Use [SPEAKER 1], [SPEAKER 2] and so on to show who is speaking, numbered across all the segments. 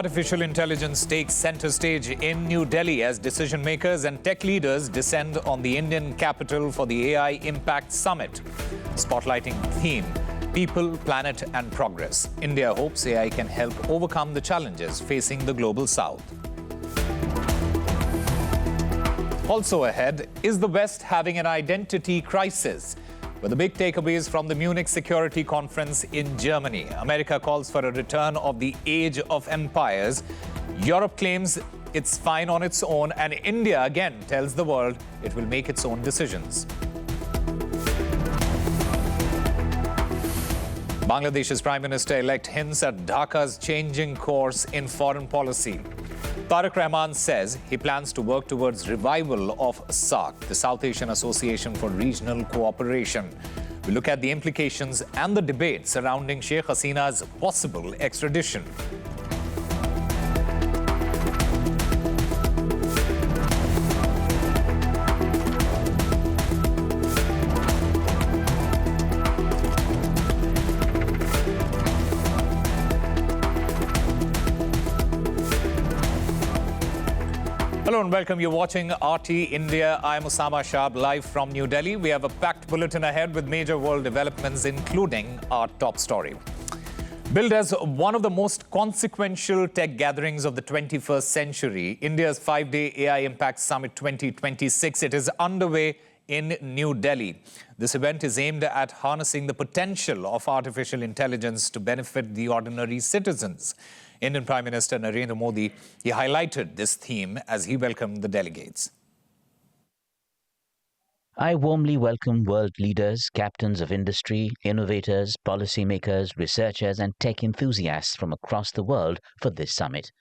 [SPEAKER 1] Artificial intelligence takes center stage in New Delhi as decision makers and tech leaders descend on the Indian capital for the AI Impact Summit. Spotlighting theme, People, Planet and Progress. India hopes AI can help overcome the challenges facing the global south. Also ahead, is the West having an identity crisis? With the big takeaways from the Munich Security Conference in Germany. America calls for a return of the age of empires. Europe claims it's fine on its own, and India again tells the world it will make its own decisions. Bangladesh's Prime Minister-elect hints at Dhaka's changing course in foreign policy. Tariq Rahman says he plans to work towards revival of SAARC, the South Asian Association for Regional Cooperation. We look at the implications and the debate surrounding Sheikh Hasina's possible extradition. Hello and welcome. You're watching RT India. I'm Osama Shab, live from New Delhi. We have a packed bulletin ahead with major world developments, including our top story. Billed as one of the most consequential tech gatherings of the 21st century, India's 5-day AI Impact Summit 2026, it is underway in New Delhi. This event is aimed at harnessing the potential of artificial intelligence to benefit the ordinary citizens. Indian Prime Minister Narendra Modi, he highlighted this theme as he welcomed the delegates.
[SPEAKER 2] I warmly welcome world leaders, captains of industry, innovators, policymakers, researchers and tech enthusiasts from across the world for this summit.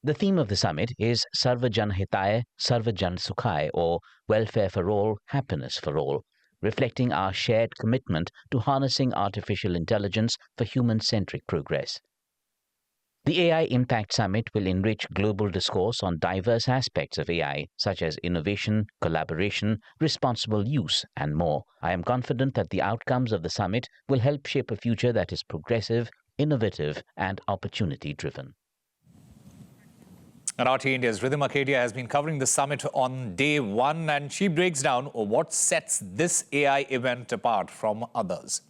[SPEAKER 2] The theme of the summit is Sarva Jan Hitaya, Sarva Jan Sukhay, or Welfare for All, Happiness for All, reflecting our shared commitment to harnessing artificial intelligence for human-centric progress. The AI Impact Summit will enrich global discourse on diverse aspects of AI, such as innovation, collaboration, responsible use, and more. I am confident that the outcomes of the summit will help shape a future that is progressive, innovative, and opportunity-driven.
[SPEAKER 1] And RT India's Rhythm Arcadia has been covering the summit on day one, and she breaks down what sets this AI event apart from others.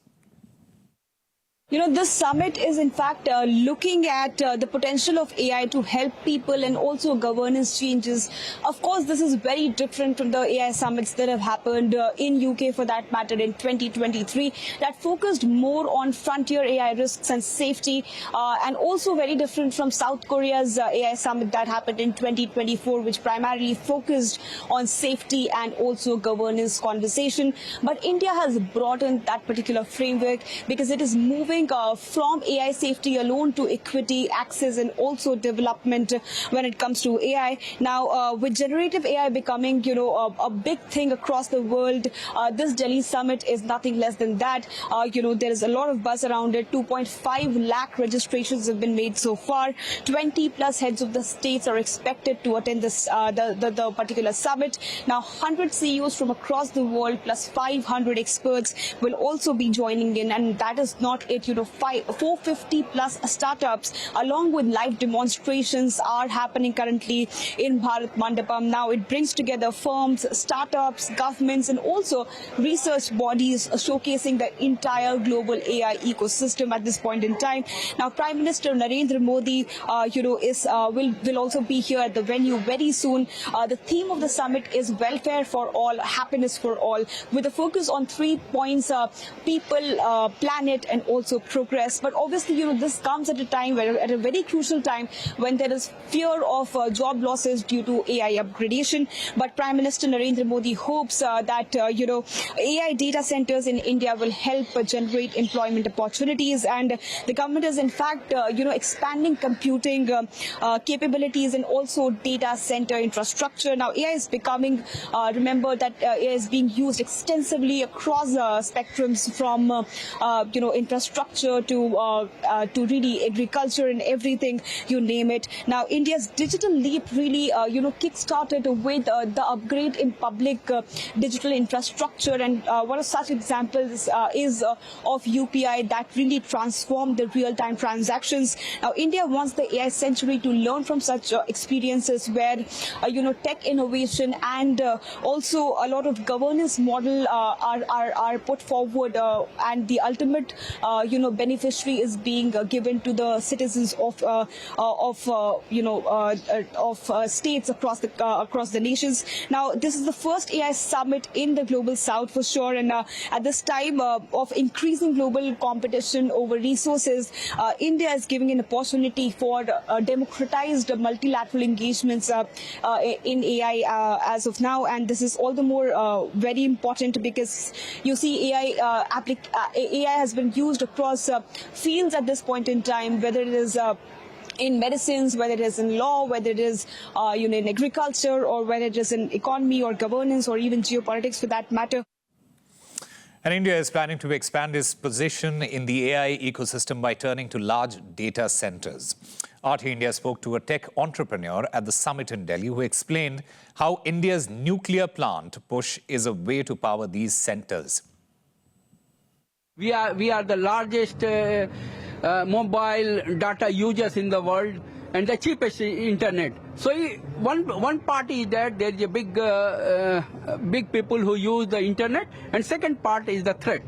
[SPEAKER 3] You know, this summit is in fact looking at the potential of AI to help people and also governance changes. Of course, this is very different from the AI summits that have happened in UK, for that matter, in 2023, that focused more on frontier AI risks and safety, and also very different from South Korea's AI summit that happened in 2024, which primarily focused on safety and also governance conversation. But India has broadened that particular framework because it is moving from AI safety alone to equity, access and also development when it comes to AI. Now, with generative AI becoming, a big thing across the world, this Delhi summit is nothing less than that. There is a lot of buzz around it. 2.5 lakh registrations have been made so far. 20 plus heads of the states are expected to attend this the particular summit. Now, 100 CEOs from across the world plus 500 experts will also be joining in, and that is not it. 450 plus startups along with live demonstrations are happening currently in Bharat Mandapam. Now it brings together firms, startups, governments and also research bodies showcasing the entire global AI ecosystem at this point in time. Now Prime Minister Narendra Modi will also be here at the venue very soon. The theme of the summit is welfare for all, happiness for all, with a focus on 3 points: people, planet and also progress. But obviously, this comes at a time at a very crucial time when there is fear of job losses due to AI upgradation. But Prime Minister Narendra Modi hopes that AI data centers in India will help generate employment opportunities, and the government is in fact expanding computing capabilities and also data center infrastructure. Now AI is becoming, remember that AI is being used extensively across spectrums from infrastructure infrastructure to really agriculture and everything, you name it. Now, India's digital leap really, kick-started with the upgrade in public digital infrastructure. And one of such examples is of UPI that really transformed the real-time transactions. Now, India wants the AI century to learn from such experiences where, tech innovation and also a lot of governance model are put forward, and the ultimate, beneficiary is being given to the citizens of states across the nations. Now, this is the first AI summit in the global south for sure, and at this time of increasing global competition over resources, India is giving an opportunity for democratized multilateral engagements in AI as of now, and this is all the more very important because you see AI has been used across fields at this point in time, whether it is in medicines, whether it is in law, whether it is in agriculture, or whether it is in economy or governance or even geopolitics for that matter.
[SPEAKER 1] And India is planning to expand its position in the AI ecosystem by turning to large data centers. RT India spoke to a tech entrepreneur at the summit in Delhi who explained how India's nuclear plant push is a way to power these centers.
[SPEAKER 4] We are the largest mobile data users in the world and the cheapest internet. So one part is that there is a big people who use the internet, and second part is the threat.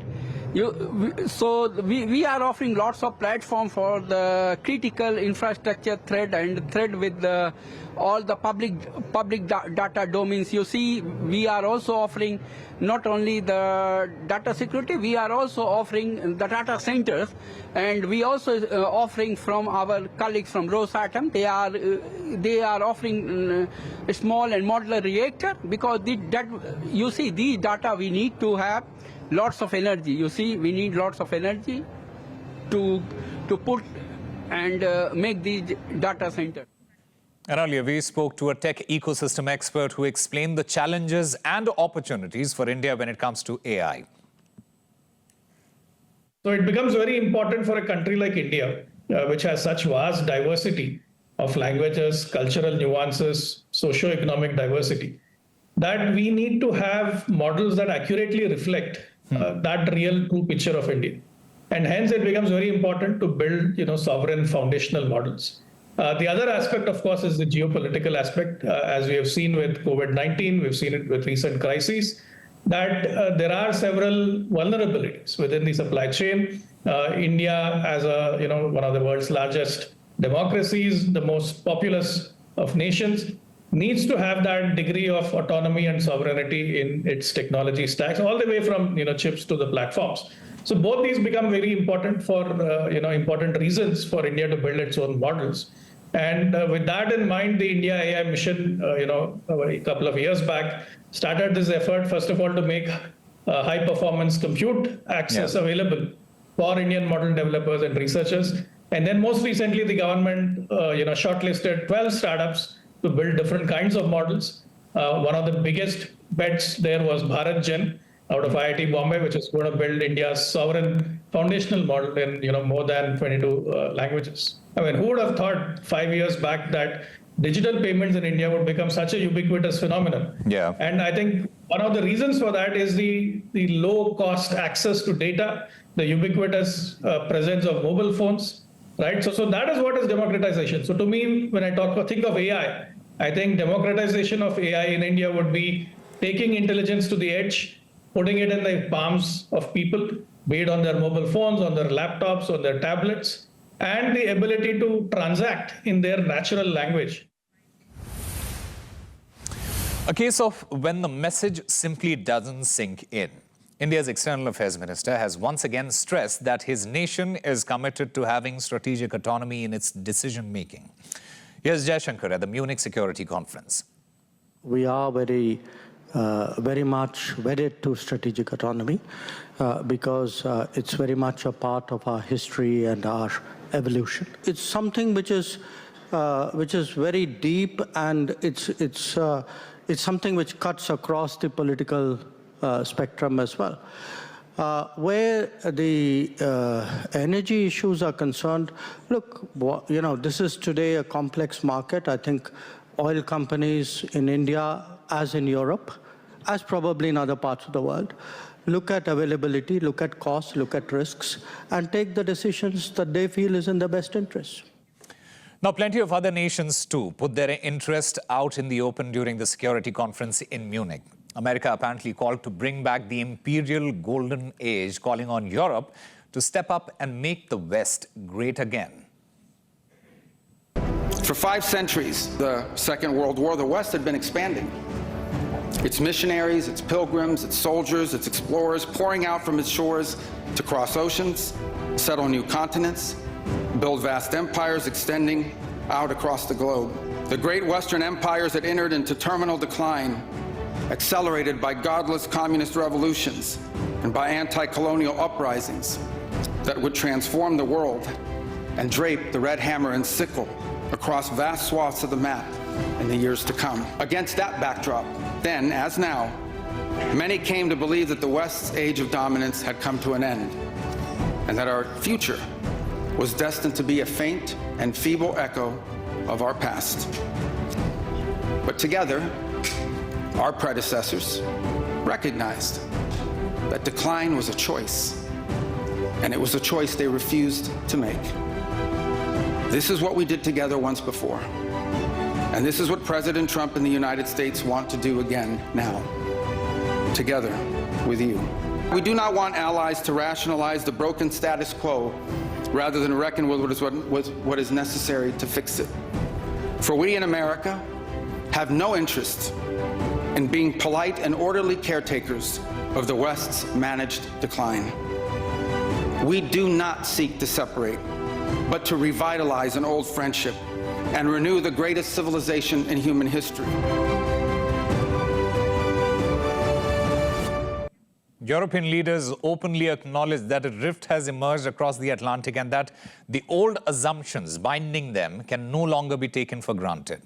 [SPEAKER 4] So we are offering lots of platforms for the critical infrastructure thread and thread with all the public data domains. You see, we are also offering not only the data security, we are also offering the data centers, and we also offering from our colleagues from Rosatom. They are offering a small and modular reactor, because you see, these data we need to have lots of energy. You see, we need lots of energy to put and make these data centers.
[SPEAKER 1] And earlier, we spoke to a tech ecosystem expert who explained the challenges and opportunities for India when it comes to AI.
[SPEAKER 5] So it becomes very important for a country like India, which has such vast diversity of languages, cultural nuances, socio-economic diversity, that we need to have models that accurately reflect that real true picture of India. And hence it becomes very important to build, sovereign foundational models. The other aspect, of course, is the geopolitical aspect. As we have seen with COVID-19, we've seen it with recent crises, that there are several vulnerabilities within the supply chain. India, as one of the world's largest democracies, the most populous of nations, needs to have that degree of autonomy and sovereignty in its technology stacks, all the way from chips to the platforms. So both these become very important for important reasons for India to build its own models. And with that in mind, the India AI mission, a couple of years back, started this effort, first of all, to make high performance compute access available for Indian model developers and researchers. And then most recently, the government, shortlisted 12 startups to build different kinds of models. One of the biggest bets there was Bharat Gen out of IIT Bombay, which is going to build India's sovereign foundational model in more than 22 languages. I mean, who would have thought 5 years back that digital payments in India would become such a ubiquitous phenomenon?
[SPEAKER 1] Yeah.
[SPEAKER 5] And I think one of the reasons for that is the low cost access to data, the ubiquitous presence of mobile phones, right? So that is what is democratization. So to me, when I think of AI, I think democratization of AI in India would be taking intelligence to the edge, putting it in the palms of people, be it on their mobile phones, on their laptops, on their tablets, and the ability to transact in their natural language.
[SPEAKER 1] A case of when the message simply doesn't sink in. India's External Affairs Minister has once again stressed that his nation is committed to having strategic autonomy in its decision-making. Here's Jaishankar at the Munich Security Conference.
[SPEAKER 6] We are very much wedded to strategic autonomy because it's very much a part of our history and our evolution. It's something which is very deep, and it's something which cuts across the political spectrum as well. Where the energy issues are concerned, look, this is today a complex market. I think oil companies in India, as in Europe, as probably in other parts of the world, look at availability, look at costs, look at risks, and take the decisions that they feel is in their best interest.
[SPEAKER 1] Now, plenty of other nations, too, put their interest out in the open during the security conference in Munich. America apparently called to bring back the imperial golden age, calling on Europe to step up and make the West great again.
[SPEAKER 7] For 5 centuries, the Second World War, the West had been expanding. Its missionaries, its pilgrims, its soldiers, its explorers pouring out from its shores to cross oceans, settle new continents, build vast empires extending out across the globe. The great Western empires had entered into terminal decline, accelerated by godless communist revolutions and by anti-colonial uprisings that would transform the world and drape the red hammer and sickle across vast swaths of the map in the years to come. Against that backdrop, then as now, many came to believe that the West's age of dominance had come to an end and that our future was destined to be a faint and feeble echo of our past. But together, our predecessors recognized that decline was a choice, and it was a choice they refused to make. This is what we did together once before, and this is what President Trump and the United States want to do again now, together with you. We do not want allies to rationalize the broken status quo rather than reckon with what is necessary to fix it. For we in America have no interest in being polite and orderly caretakers of the West's managed decline. We do not seek to separate, but to revitalize an old friendship and renew the greatest civilization in human history.
[SPEAKER 1] European leaders openly acknowledge that a rift has emerged across the Atlantic and that the old assumptions binding them can no longer be taken for granted.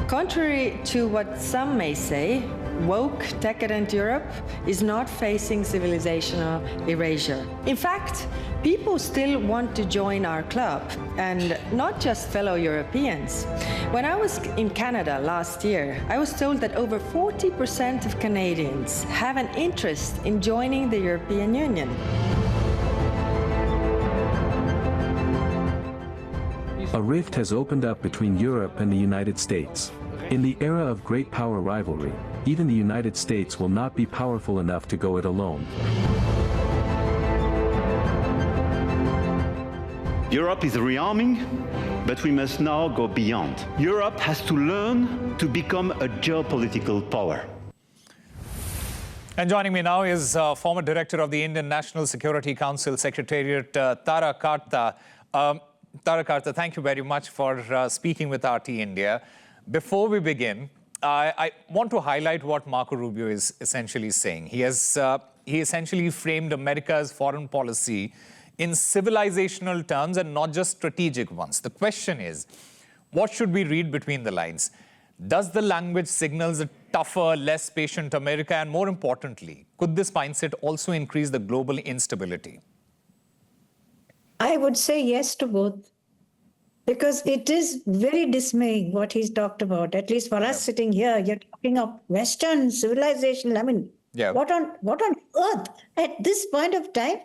[SPEAKER 8] Contrary to what some may say, woke, decadent Europe is not facing civilizational erasure. In fact, people still want to join our club, and not just fellow Europeans. When I was in Canada last year, I was told that over 40% of Canadians have an interest in joining the European Union.
[SPEAKER 9] A rift has opened up between Europe and the United States. In the era of great power rivalry, even the United States will not be powerful enough to go it alone.
[SPEAKER 10] Europe is rearming, but we must now go beyond. Europe has to learn to become a geopolitical power.
[SPEAKER 1] And joining me now is former director of the Indian National Security Council Secretariat, Tara Karta. Tara Karta, thank you very much for speaking with RT India. Before we begin, I want to highlight what Marco Rubio is essentially saying. He essentially framed America's foreign policy in civilizational terms and not just strategic ones. The question is, what should we read between the lines? Does the language signal a tougher, less patient America? And more importantly, could this mindset also increase the global instability?
[SPEAKER 11] I would say yes to both. Because it is very dismaying what he's talked about. At least for us sitting here, you're talking of Western civilization. I mean, what on earth at this point of time,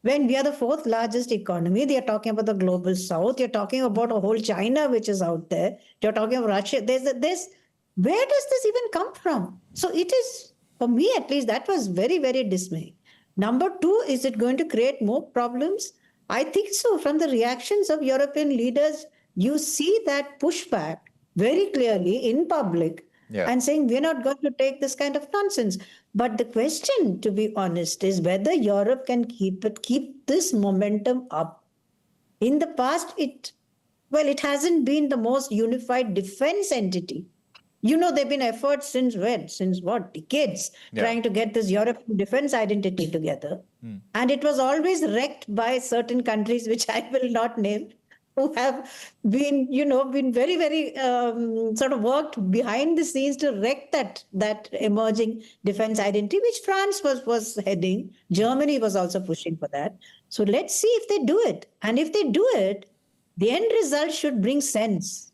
[SPEAKER 11] when we are the 4th largest economy, they're talking about the global South. You're talking about a whole China which is out there. You're talking of Russia. Where does this even come from? So it is, for me at least, that was very, very dismaying. Number 2, is it going to create more problems? I think so. From the reactions of European leaders, you see that pushback very clearly in public and saying we're not going to take this kind of nonsense. But the question, to be honest, is whether Europe can keep this momentum up. In the past, it hasn't been the most unified defense entity. You know, there have been efforts since when? Since what? Decades, trying to get this European defense identity together. And it was always wrecked by certain countries, which I will not name, who have been very, very sort of worked behind the scenes to wreck that emerging defense identity, which France was heading. Germany was also pushing for that. So let's see if they do it. And if they do it, the end result should bring sense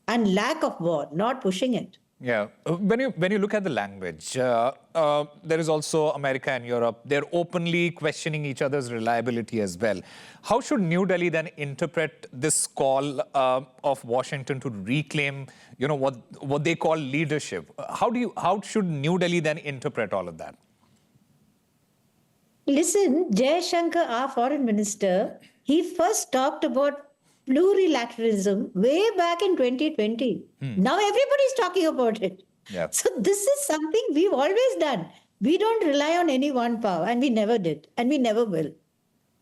[SPEAKER 11] and lack of war, not pushing it.
[SPEAKER 1] Yeah. When you look at the language, there is also America and Europe. They're openly questioning each other's reliability as well. How should New Delhi then interpret this call of Washington to reclaim, what they call leadership? How should New Delhi then interpret all of that?
[SPEAKER 11] Listen, Jaishankar, our foreign minister, he first talked about plurilateralism way back in 2020. Now everybody's talking about it.
[SPEAKER 1] Yeah.
[SPEAKER 11] So this is something we've always done. We don't rely on any one power, and we never did, and we never will.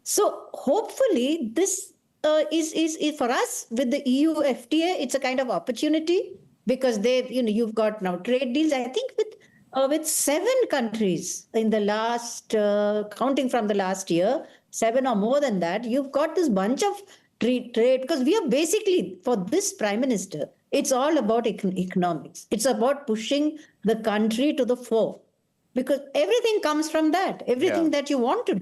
[SPEAKER 11] So hopefully this is for us with the EU FTA. It's a kind of opportunity because you've got now trade deals. I think with 7 countries in the last, counting from the last year, 7 or more than that, you've got this bunch of trade, because we are basically, for this prime minister, it's all about economics. It's about pushing the country to the fore, because everything comes from that. Everything that you want to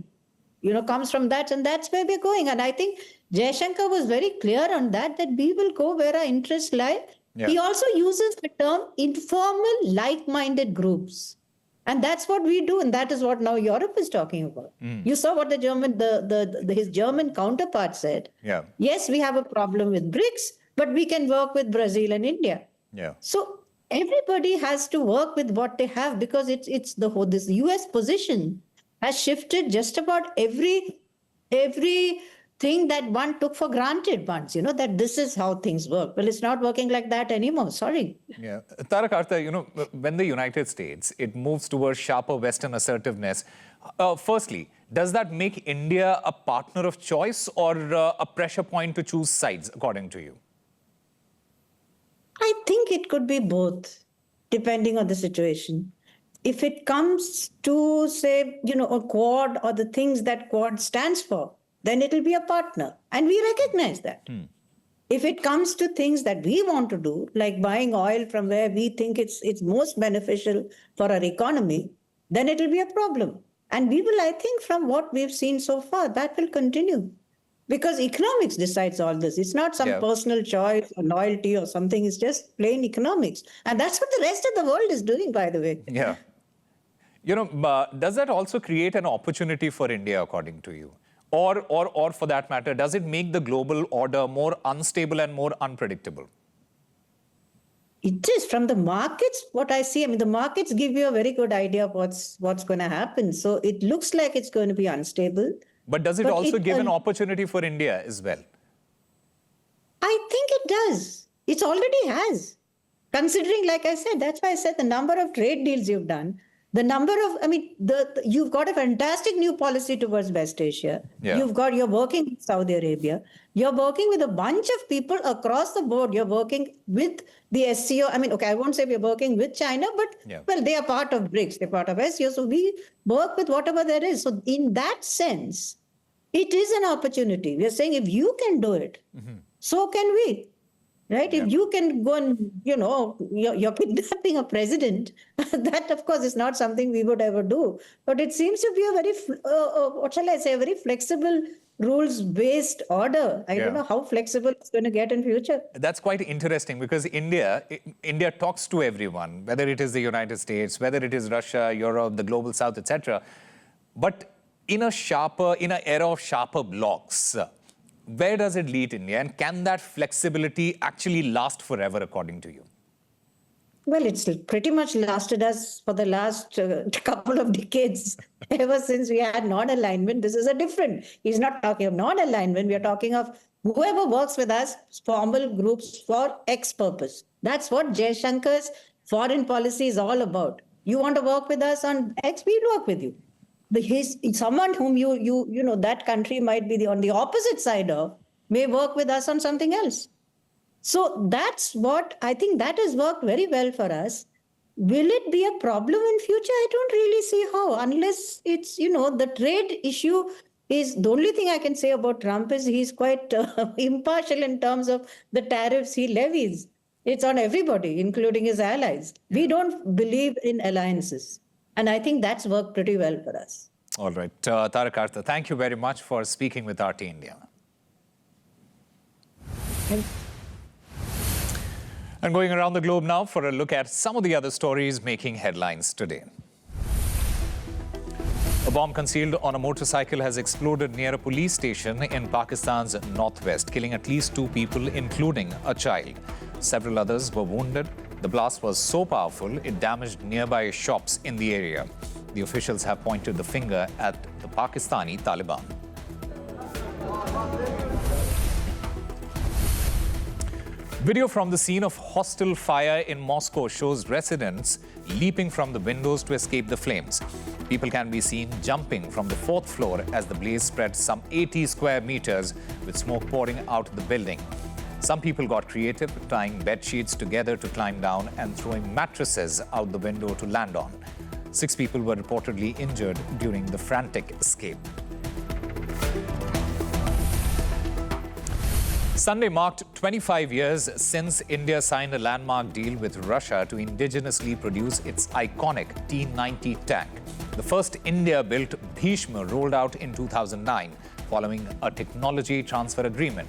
[SPEAKER 11] do, comes from that, and that's where we're going. And I think Jaishankar was very clear on that we will go where our interests lie. Yeah. He also uses the term informal, like-minded groups. And that's what we do, and that is what now Europe is talking about. You saw what his German counterpart said. Yeah. Yes, we have a problem with BRICS, but we can work with Brazil and India. Yeah. So everybody has to work with what they have, because this US position has shifted just about every thing that one took for granted once, that this is how things work. Well, it's not working like that anymore. Sorry.
[SPEAKER 1] Yeah. Tarak Artha, when the United States, it moves towards sharper Western assertiveness, firstly, does that make India a partner of choice or a pressure point to choose sides, according to you?
[SPEAKER 11] I think it could be both, depending on the situation. If it comes to, say, a Quad or the things that Quad stands for, then it will be a partner. And we recognize that. If it comes to things that we want to do, like buying oil from where we think it's most beneficial for our economy, then it will be a problem. And we will, I think, from what we've seen so far, that will continue. Because economics decides all this. It's not some personal choice or loyalty or something. It's just plain economics. And that's what the rest of the world is doing, by the way.
[SPEAKER 1] Yeah. Does that also create an opportunity for India, according to you? Or for that matter, does it make the global order more unstable and more unpredictable?
[SPEAKER 11] It is. From the markets, what I see, the markets give you a very good idea of what's going to happen. So it looks like it's going to be unstable.
[SPEAKER 1] But does it also give an opportunity for India as well?
[SPEAKER 11] I think it does. It already has. Considering, like I said, that's why I said the number of trade deals you've done, the number of, you've got a fantastic new policy towards West Asia. Yeah. You're working with Saudi Arabia. You're working with a bunch of people across the board. You're working with the SCO. I won't say we're working with China, but well, they are part of BRICS. They're part of SCO. So we work with whatever there is. So in that sense, it is an opportunity. We're saying if you can do it, so can we. Right? Yeah. If you can go and, you're kidnapping a president, that, of course, is not something we would ever do. But it seems to be a very, a very flexible rules-based order. I don't know how flexible it's going to get in future.
[SPEAKER 1] That's quite interesting, because India talks to everyone, whether it is the United States, whether it is Russia, Europe, the global south, etc. But in an era of sharper blocks, where does it lead India? And can that flexibility actually last forever, according to you?
[SPEAKER 11] Well, it's pretty much lasted us for the last couple of decades. Ever since we had non-alignment, this is a different. He's not talking of non-alignment. We are talking of whoever works with us, formal groups for X purpose. That's what Jaishankar's foreign policy is all about. You want to work with us on X, we'll work with you. Someone whom that country might be on the opposite side of may work with us on something else. So that's what I think that has worked very well for us. Will it be a problem in future? I don't really see how, unless it's, the trade issue The only thing I can say about Trump is he's quite impartial in terms of the tariffs he levies. It's on everybody, including his allies. We don't believe in alliances. And I think that's worked pretty well for us.
[SPEAKER 1] All right. Tarak Arthur, thank you very much for speaking with RT India. And going around the globe now for a look at some of the other stories making headlines today. A bomb concealed on a motorcycle has exploded near a police station in Pakistan's northwest, killing at least 2 people, including a child. Several others were wounded. The blast was so powerful, it damaged nearby shops in the area. The officials have pointed the finger at the Pakistani Taliban. Video from the scene of hostile fire in Moscow shows residents leaping from the windows to escape the flames. People can be seen jumping from the 4th floor as the blaze spread some 80 square meters with smoke pouring out of the building. Some people got creative, tying bed sheets together to climb down and throwing mattresses out the window to land on. 6 people were reportedly injured during the frantic escape. Sunday marked 25 years since India signed a landmark deal with Russia to indigenously produce its iconic T-90 tank. The first India-built Bhishma rolled out in 2009, following a technology transfer agreement.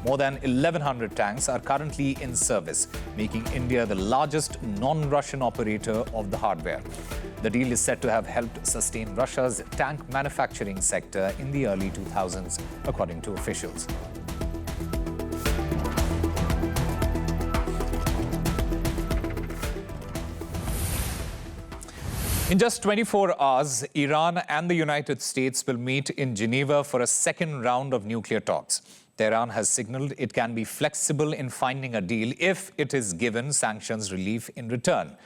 [SPEAKER 1] More than 1,100 tanks are currently in service, making India the largest non-Russian operator of the hardware. The deal is said to have helped sustain Russia's tank manufacturing sector in the early 2000s, according to officials. In just 24 hours, Iran and the United States will meet in Geneva for a second round of nuclear talks. Tehran has signaled it can be flexible in finding a deal if it is given sanctions relief in return.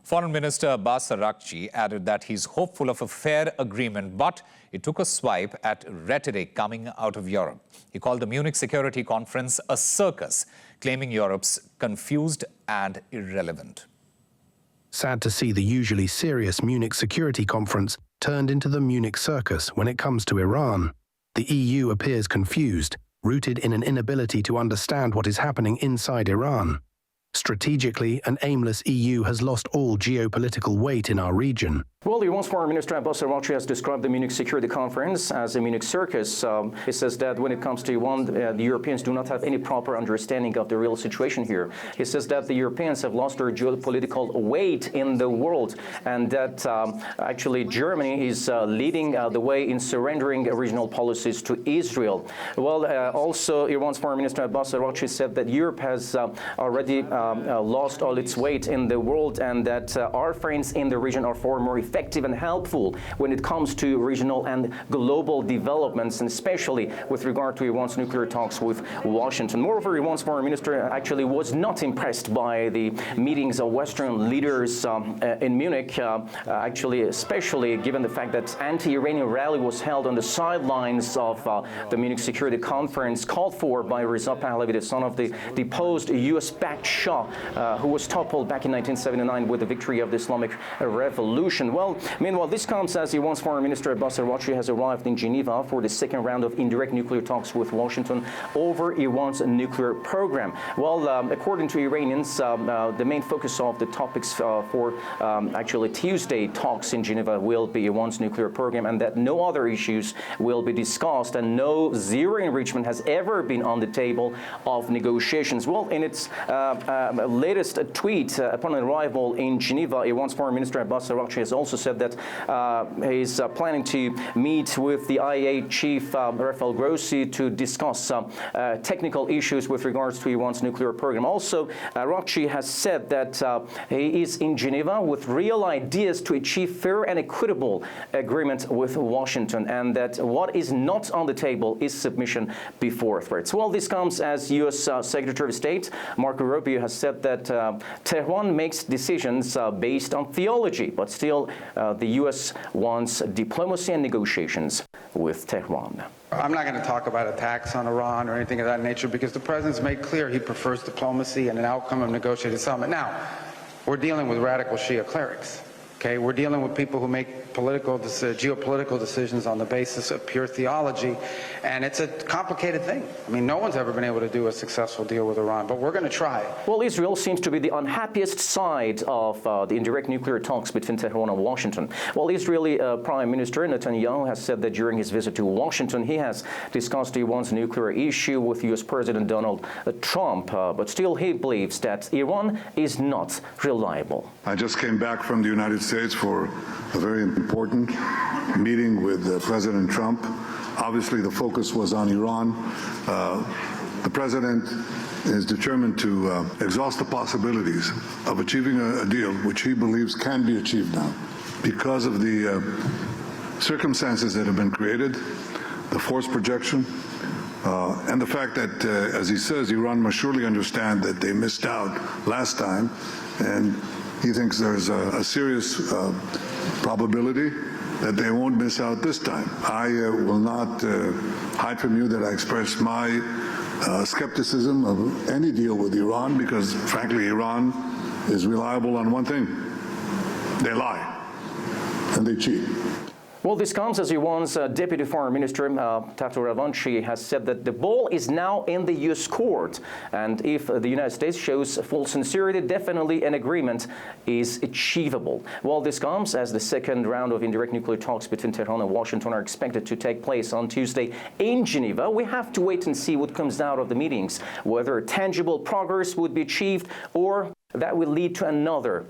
[SPEAKER 1] Foreign Minister Abbas Araghchi added that he's hopeful of a fair agreement, but it took a swipe at rhetoric coming out of Europe. He called the Munich Security Conference a circus, claiming Europe's confused and irrelevant.
[SPEAKER 12] Sad to see the usually serious Munich Security Conference turned into the Munich circus when it comes to Iran. The EU appears confused, rooted in an inability to understand what is happening inside Iran. Strategically, an aimless EU has lost all geopolitical weight in our region.
[SPEAKER 13] Well, Iran's Foreign Minister Abbas Araghchi has described the Munich Security Conference as a Munich circus. He says that when it comes to Iran, the Europeans do not have any proper understanding of the real situation here. He says that the Europeans have lost their geopolitical weight in the world, and that actually Germany is leading the way in surrendering regional policies to Israel. Well, also Iran's Foreign Minister Abbas Araghchi said that Europe has already lost all its weight in the world, and that our friends in the region are far more effective and helpful when it comes to regional and global developments, and especially with regard to Iran's nuclear talks with Washington. Moreover, Iran's foreign minister actually was not impressed by the meetings of Western leaders in Munich, actually, especially given the fact that anti-Iranian rally was held on the sidelines of the Munich Security Conference, called for by Reza Pahlavi, the son of the deposed US-backed Shah, who was toppled back in 1979 with the victory of the Islamic Revolution. Well, meanwhile, this comes as Iran's Foreign Minister Abbas Araghchi has arrived in Geneva for the second round of indirect nuclear talks with Washington over Iran's nuclear program. Well, according to Iranians, the main focus of the topics for actually Tuesday talks in Geneva will be Iran's nuclear program, and that no other issues will be discussed, and no zero enrichment has ever been on the table of negotiations. Well, in its latest tweet upon arrival in Geneva, Iran's Foreign Minister Abbas Araghchi has also said that he's planning to meet with the IAEA chief Rafael Grossi to discuss technical issues with regards to Iran's nuclear program. Also, Araghchi has said that he is in Geneva with real ideas to achieve fair and equitable agreement with Washington, and that what is not on the table is submission before threats. Well, this comes as U.S. Secretary of State Marco Rubio has said that Tehran makes decisions based on theology, but still the U.S. wants diplomacy and negotiations with Tehran.
[SPEAKER 7] I'm not going to talk about attacks on Iran or anything of that nature, because the president's made clear he prefers diplomacy and an outcome of negotiated settlement. Now, we're dealing with radical Shia clerics. Okay, we're dealing with people who make geopolitical decisions on the basis of pure theology, and it's a complicated thing. I mean, no one's ever been able to do a successful deal with Iran, but we're going to try.
[SPEAKER 13] Well, Israel seems to be the unhappiest side of the indirect nuclear talks between Tehran and Washington. Well, Israeli Prime Minister Netanyahu has said that during his visit to Washington, he has discussed Iran's nuclear issue with U.S. President Donald Trump, but still he believes that Iran is not reliable.
[SPEAKER 14] I just came back from the United States for a very important meeting with President Trump. Obviously, the focus was on Iran. The president is determined to exhaust the possibilities of achieving a deal which he believes can be achieved now because of the circumstances that have been created, the force projection, and the fact that, as he says, Iran must surely understand that they missed out last time, and he thinks there's a serious probability that they won't miss out this time. I will not hide from you that I express my skepticism of any deal with Iran because, frankly, Iran is reliable on one thing. They lie and they cheat.
[SPEAKER 13] Well, this comes as Iran's Deputy Foreign Minister, Tato Ravanchi, has said that the ball is now in the U.S. court. And if the United States shows full sincerity, definitely an agreement is achievable. Well, this comes as the second round of indirect nuclear talks between Tehran and Washington are expected to take place on Tuesday in Geneva. We have to wait and see what comes out of the meetings, whether tangible progress would be achieved or that will lead to another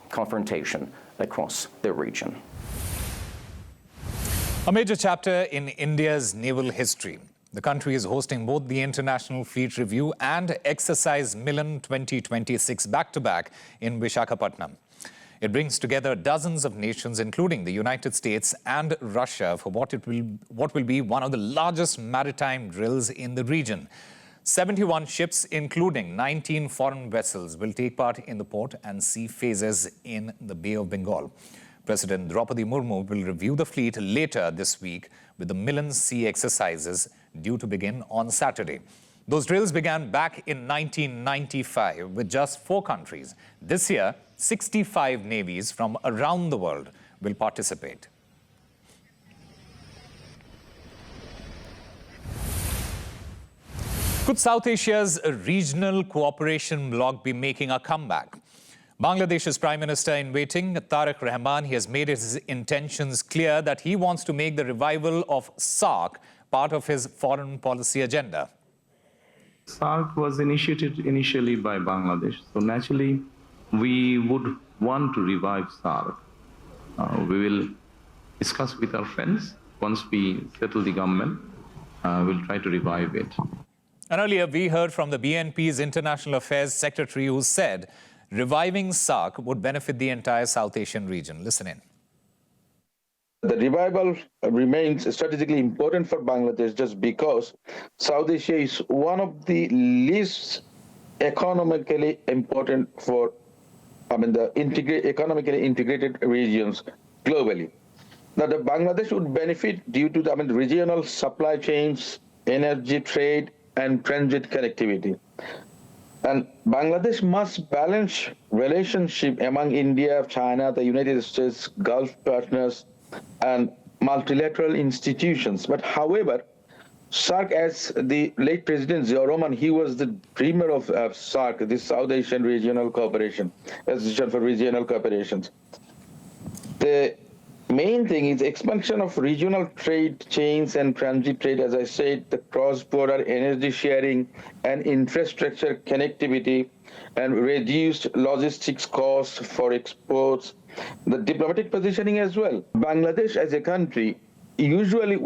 [SPEAKER 13] confrontation across the region.
[SPEAKER 1] A major chapter in India's naval history. The country is hosting both the International Fleet Review and Exercise Milan 2026 back-to-back in Visakhapatnam. It brings together dozens of nations, including the United States and Russia, for what will be one of the largest maritime drills in the region. 71 ships, including 19 foreign vessels, will take part in the port and sea phases in the Bay of Bengal. President Draupadi Murmu will review the fleet later this week, with the Milan Sea exercises due to begin on Saturday. Those drills began back in 1995 with just 4 countries. This year, 65 navies from around the world will participate. Could South Asia's regional cooperation bloc be making a comeback? Bangladesh's Prime Minister-in-waiting, Tariq Rahman, he has made his intentions clear that he wants to make the revival of SAARC part of his foreign policy agenda.
[SPEAKER 15] SAARC was initiated initially by Bangladesh, so naturally we would want to revive SAARC. We will discuss with our friends. Once we settle the government, we'll try to revive it.
[SPEAKER 1] And earlier we heard from the BNP's International Affairs Secretary who said reviving SAARC would benefit the entire South Asian region. Listen in.
[SPEAKER 16] The revival remains strategically important for Bangladesh just because South Asia is one of the least economically important for, the economically integrated regions globally. Now, the Bangladesh would benefit due to the regional supply chains, energy trade, and transit connectivity. And Bangladesh must balance relationship among India, China, the United States, Gulf partners, and multilateral institutions. But however, SAARC, as the late President Ziaur Rahman, he was the dreamer of SAARC, the South Asian Regional Cooperation, Association for Regional Cooperations. The main thing is expansion of regional trade chains and transit trade, as I said, the cross-border energy sharing and infrastructure connectivity, and reduced logistics costs for exports, the diplomatic positioning as well. Bangladesh as a country, usually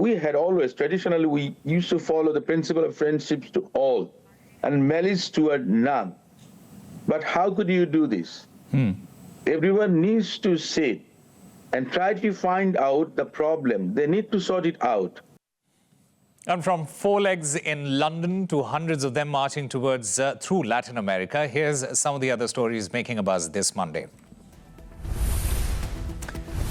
[SPEAKER 16] traditionally, we used to follow the principle of friendships to all and malice toward none. But how could you do this? Everyone needs to sit and try to find out the problem. They need to sort it out.
[SPEAKER 1] And from 4 legs in London to hundreds of them marching towards through Latin America, here's some of the other stories making a buzz this Monday.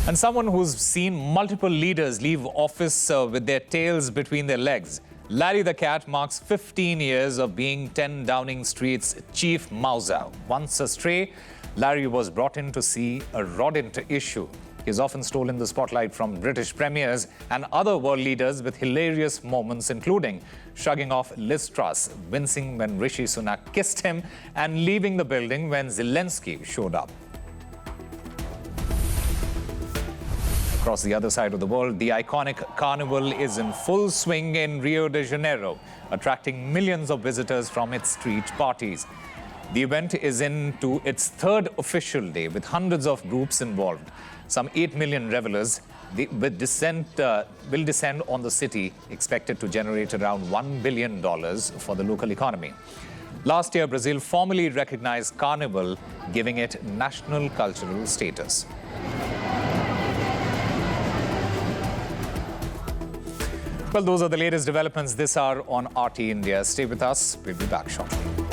[SPEAKER 1] And someone who's seen multiple leaders leave office with their tails between their legs. Larry the Cat marks 15 years of being 10 Downing Street's chief mouser. Once a stray, Larry was brought in to see a rodent issue. He's often stolen the spotlight from British premiers and other world leaders with hilarious moments, including shrugging off Liz Truss, wincing when Rishi Sunak kissed him, and leaving the building when Zelensky showed up. Across the other side of the world, the iconic carnival is in full swing in Rio de Janeiro, attracting millions of visitors from its street parties. The event is into its third official day with hundreds of groups involved. Some 8 million revelers will descend on the city, expected to generate around $1 billion for the local economy. Last year, Brazil formally recognized Carnival, giving it national cultural status. Well, those are the latest developments this hour on RT India. Stay with us. We'll be back shortly.